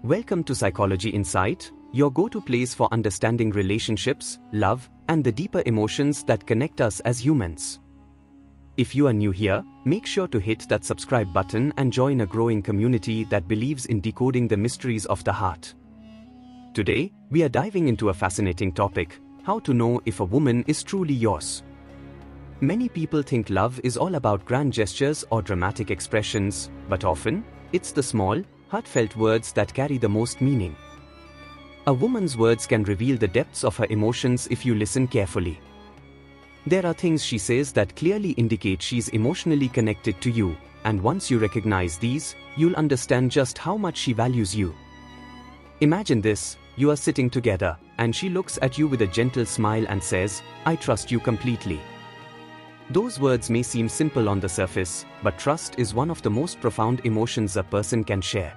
Welcome to Psychology Insight, your go-to place for understanding relationships, love, and the deeper emotions that connect us as humans. If you are new here, make sure to hit that subscribe button and join a growing community that believes in decoding the mysteries of the heart. Today, we are diving into a fascinating topic: how to know if a woman is truly yours. Many people think love is all about grand gestures or dramatic expressions, but often, it's the small, heartfelt words that carry the most meaning. A woman's words can reveal the depths of her emotions if you listen carefully. There are things she says that clearly indicate she's emotionally connected to you, and once you recognize these, you'll understand just how much she values you. Imagine this: you are sitting together, and she looks at you with a gentle smile and says, "I trust you completely." Those words may seem simple on the surface, but trust is one of the most profound emotions a person can share.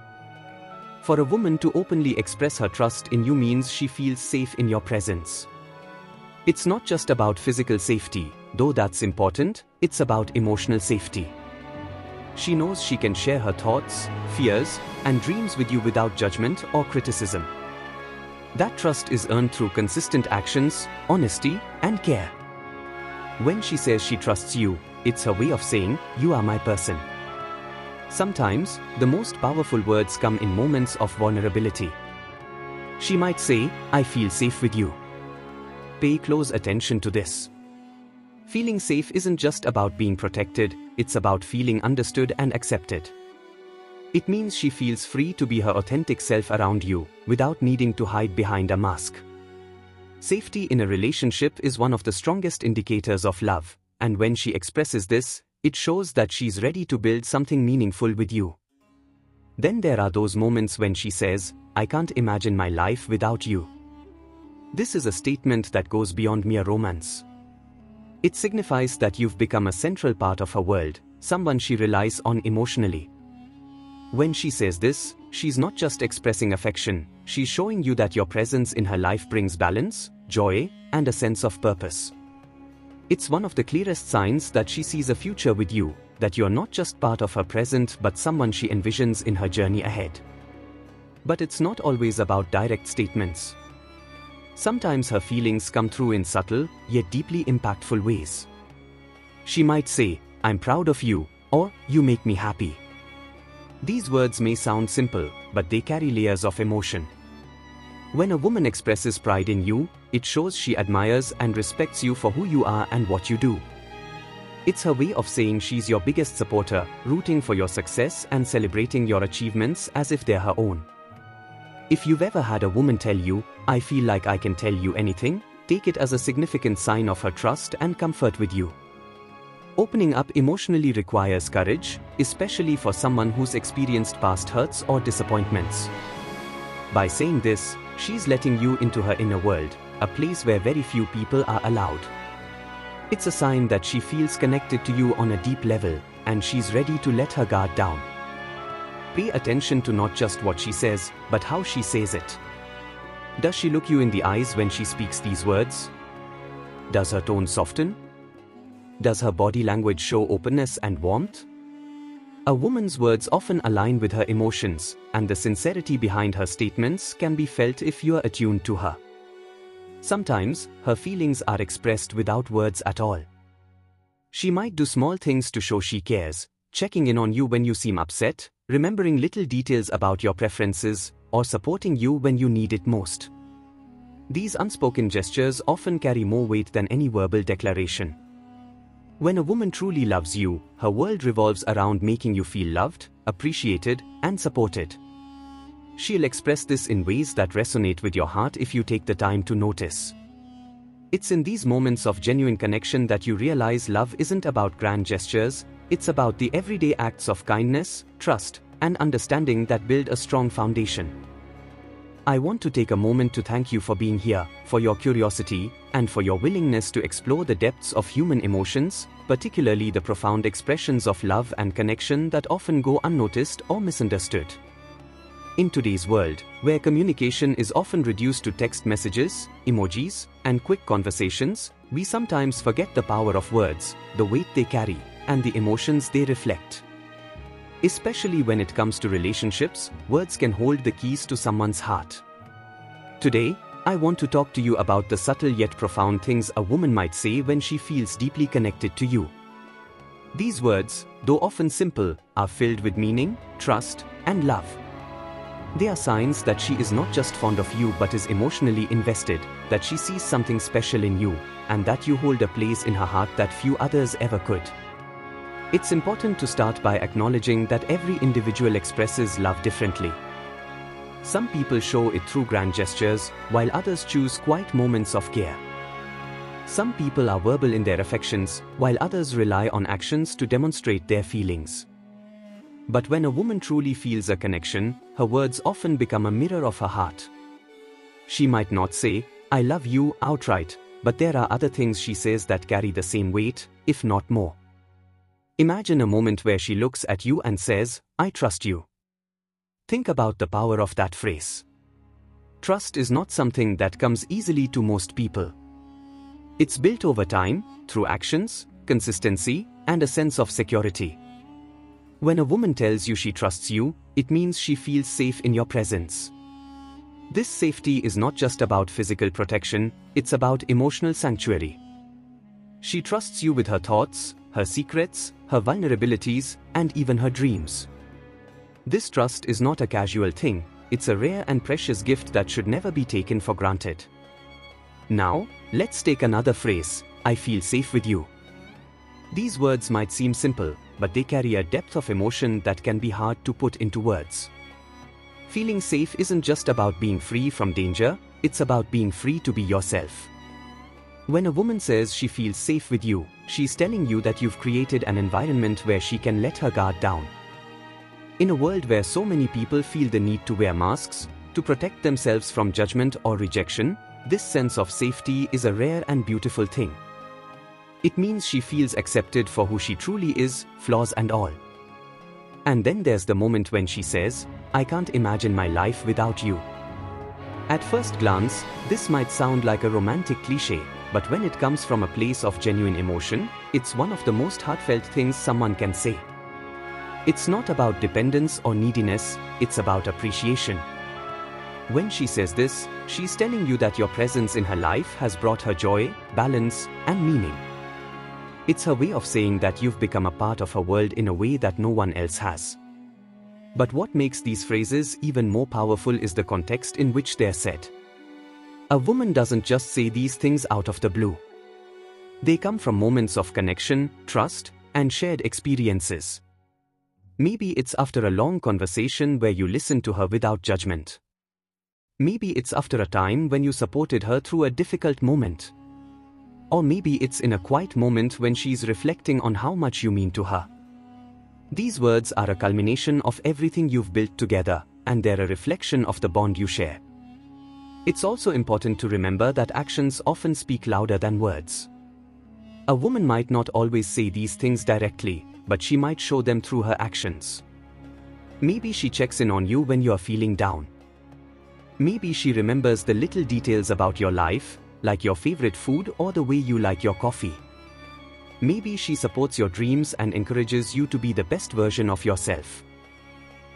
For a woman to openly express her trust in you means she feels safe in your presence. It's not just about physical safety, though that's important, it's about emotional safety. She knows she can share her thoughts, fears, and dreams with you without judgment or criticism. That trust is earned through consistent actions, honesty, and care. When she says she trusts you, it's her way of saying, "You are my person." Sometimes, the most powerful words come in moments of vulnerability. She might say, "I feel safe with you." Pay close attention to this. Feeling safe isn't just about being protected, it's about feeling understood and accepted. It means she feels free to be her authentic self around you, without needing to hide behind a mask. Safety in a relationship is one of the strongest indicators of love, and when she expresses this, it shows that she's ready to build something meaningful with you. Then there are those moments when she says, "I can't imagine my life without you." This is a statement that goes beyond mere romance. It signifies that you've become a central part of her world, someone she relies on emotionally. When she says this, she's not just expressing affection, she's showing you that your presence in her life brings balance, joy, and a sense of purpose. It's one of the clearest signs that she sees a future with you, that you're not just part of her present but someone she envisions in her journey ahead. But it's not always about direct statements. Sometimes her feelings come through in subtle, yet deeply impactful ways. She might say, "I'm proud of you," or "You make me happy." These words may sound simple, but they carry layers of emotion. When a woman expresses pride in you, it shows she admires and respects you for who you are and what you do. It's her way of saying she's your biggest supporter, rooting for your success and celebrating your achievements as if they're her own. If you've ever had a woman tell you, "I feel like I can tell you anything," take it as a significant sign of her trust and comfort with you. Opening up emotionally requires courage, especially for someone who's experienced past hurts or disappointments. By saying this, she's letting you into her inner world, a place where very few people are allowed. It's a sign that she feels connected to you on a deep level, and she's ready to let her guard down. Pay attention to not just what she says, but how she says it. Does she look you in the eyes when she speaks these words? Does her tone soften? Does her body language show openness and warmth? A woman's words often align with her emotions, and the sincerity behind her statements can be felt if you are attuned to her. Sometimes, her feelings are expressed without words at all. She might do small things to show she cares, checking in on you when you seem upset, remembering little details about your preferences, or supporting you when you need it most. These unspoken gestures often carry more weight than any verbal declaration. When a woman truly loves you, her world revolves around making you feel loved, appreciated, and supported. She'll express this in ways that resonate with your heart if you take the time to notice. It's in these moments of genuine connection that you realize love isn't about grand gestures, it's about the everyday acts of kindness, trust, and understanding that build a strong foundation. I want to take a moment to thank you for being here, for your curiosity, and for your willingness to explore the depths of human emotions, particularly the profound expressions of love and connection that often go unnoticed or misunderstood. In today's world, where communication is often reduced to text messages, emojis, and quick conversations, we sometimes forget the power of words, the weight they carry, and the emotions they reflect. Especially when it comes to relationships, words can hold the keys to someone's heart. Today, I want to talk to you about the subtle yet profound things a woman might say when she feels deeply connected to you. These words, though often simple, are filled with meaning, trust, and love. They are signs that she is not just fond of you but is emotionally invested, that she sees something special in you, and that you hold a place in her heart that few others ever could. It's important to start by acknowledging that every individual expresses love differently. Some people show it through grand gestures, while others choose quiet moments of care. Some people are verbal in their affections, while others rely on actions to demonstrate their feelings. But when a woman truly feels a connection, her words often become a mirror of her heart. She might not say, "I love you," outright, but there are other things she says that carry the same weight, if not more. Imagine a moment where she looks at you and says, "I trust you." Think about the power of that phrase. Trust is not something that comes easily to most people. It's built over time, through actions, consistency, and a sense of security. When a woman tells you she trusts you, it means she feels safe in your presence. This safety is not just about physical protection, it's about emotional sanctuary. She trusts you with her thoughts, her secrets, her vulnerabilities, and even her dreams. This trust is not a casual thing, it's a rare and precious gift that should never be taken for granted. Now, let's take another phrase, "I feel safe with you." These words might seem simple, but they carry a depth of emotion that can be hard to put into words. Feeling safe isn't just about being free from danger, it's about being free to be yourself. When a woman says she feels safe with you, she's telling you that you've created an environment where she can let her guard down. In a world where so many people feel the need to wear masks, to protect themselves from judgment or rejection, this sense of safety is a rare and beautiful thing. It means she feels accepted for who she truly is, flaws and all. And then there's the moment when she says, "I can't imagine my life without you." At first glance, this might sound like a romantic cliché, but when it comes from a place of genuine emotion, it's one of the most heartfelt things someone can say. It's not about dependence or neediness, it's about appreciation. When she says this, she's telling you that your presence in her life has brought her joy, balance, and meaning. It's her way of saying that you've become a part of her world in a way that no one else has. But what makes these phrases even more powerful is the context in which they're said. A woman doesn't just say these things out of the blue. They come from moments of connection, trust, and shared experiences. Maybe it's after a long conversation where you listen to her without judgment. Maybe it's after a time when you supported her through a difficult moment. Or maybe it's in a quiet moment when she's reflecting on how much you mean to her. These words are a culmination of everything you've built together, and they're a reflection of the bond you share. It's also important to remember that actions often speak louder than words. A woman might not always say these things directly, but she might show them through her actions. Maybe she checks in on you when you're feeling down. Maybe she remembers the little details about your life, like your favorite food or the way you like your coffee. Maybe she supports your dreams and encourages you to be the best version of yourself.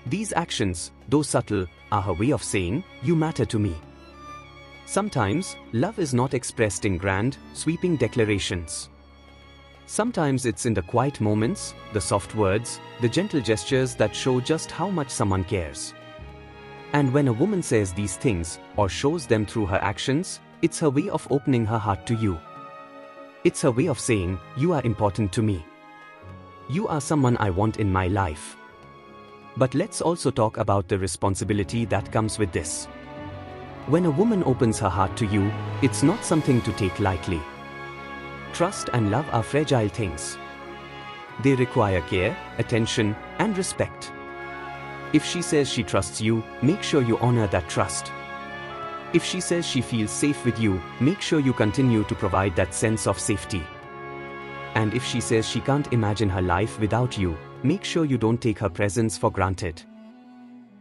These actions, though subtle, are her way of saying, "You matter to me." Sometimes, love is not expressed in grand, sweeping declarations. Sometimes it's in the quiet moments, the soft words, the gentle gestures that show just how much someone cares. And when a woman says these things, or shows them through her actions, it's her way of opening her heart to you. It's her way of saying, "You are important to me. You are someone I want in my life." But let's also talk about the responsibility that comes with this. When a woman opens her heart to you, it's not something to take lightly. Trust and love are fragile things. They require care, attention, and respect. If she says she trusts you, make sure you honor that trust. If she says she feels safe with you, make sure you continue to provide that sense of safety. And if she says she can't imagine her life without you, make sure you don't take her presence for granted.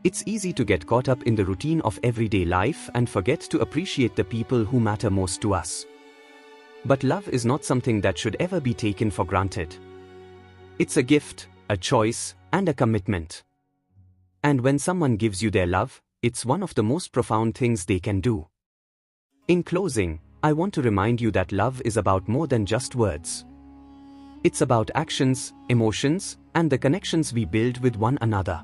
It's easy to get caught up in the routine of everyday life and forget to appreciate the people who matter most to us. But love is not something that should ever be taken for granted. It's a gift, a choice, and a commitment. And when someone gives you their love, it's one of the most profound things they can do. In closing, I want to remind you that love is about more than just words. It's about actions, emotions, and the connections we build with one another.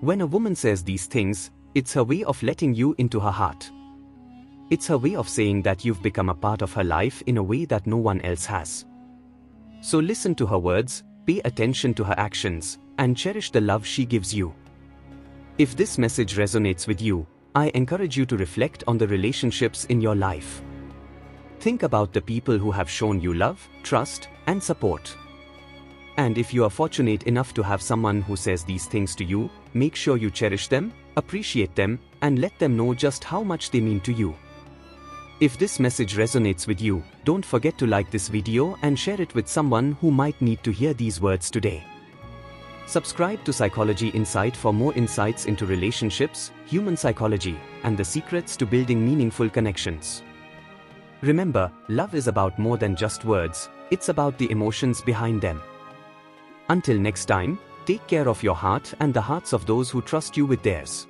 When a woman says these things, it's her way of letting you into her heart. It's her way of saying that you've become a part of her life in a way that no one else has. So listen to her words, pay attention to her actions, and cherish the love she gives you. If this message resonates with you, I encourage you to reflect on the relationships in your life. Think about the people who have shown you love, trust, and support. And if you are fortunate enough to have someone who says these things to you, make sure you cherish them, appreciate them, and let them know just how much they mean to you. If this message resonates with you, don't forget to like this video and share it with someone who might need to hear these words today. Subscribe to Psychology Insight for more insights into relationships, human psychology, and the secrets to building meaningful connections. Remember, love is about more than just words, it's about the emotions behind them. Until next time, take care of your heart and the hearts of those who trust you with theirs.